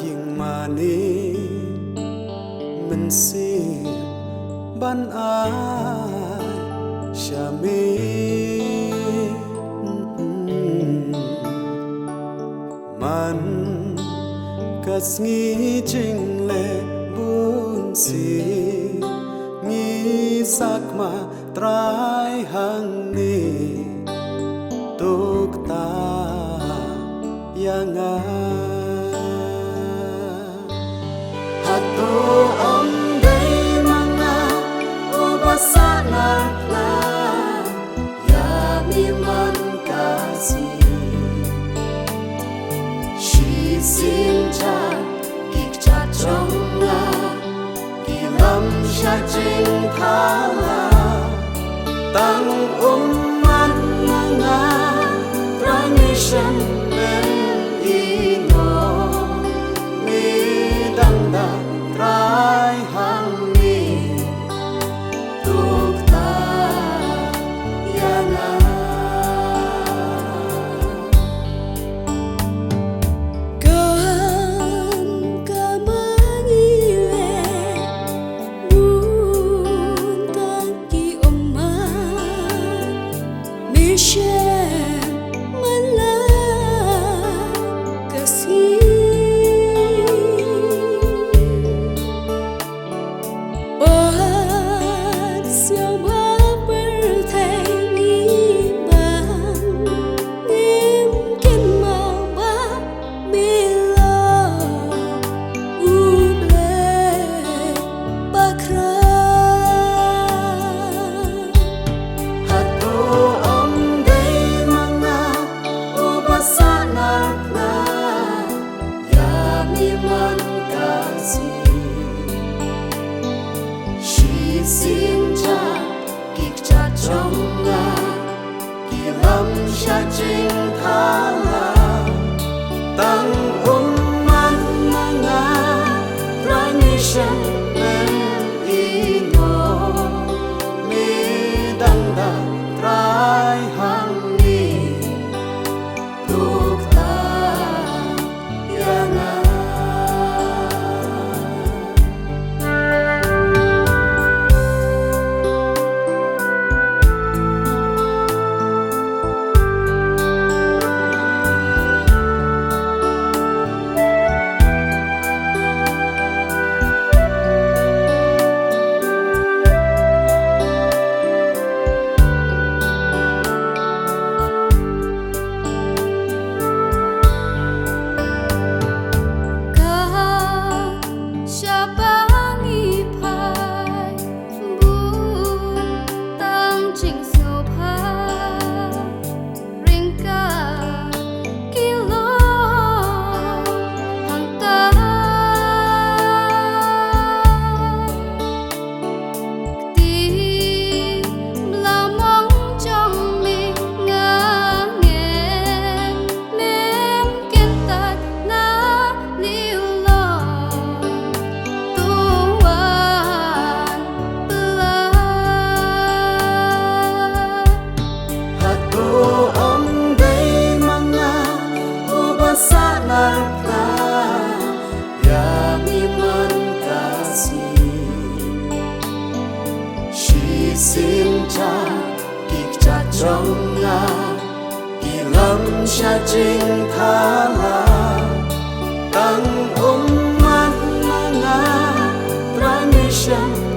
ยิ่งมานี้มันเสียบ้านอายชามีมันก็งี้จริงเลยบุญสีงี้สักมาตรายหังนี้ตุกตายังไงHatu ondai manga ubasana la ya mi man kasih shi sin cha kik cha trong na kilam sha jing tha la tang man manga transition men ino mi dang da trai hang mi tuk ta yana kan kamangi le bun tang ki oma mi she man la kasi Xin cha kik cha trong nga kilam sha jing tha la tang man manga transition men ino mi dang da trai hang mi tuk ta yana Xin cha kik cha trong nga kilam sha jing tha la tang man manga transition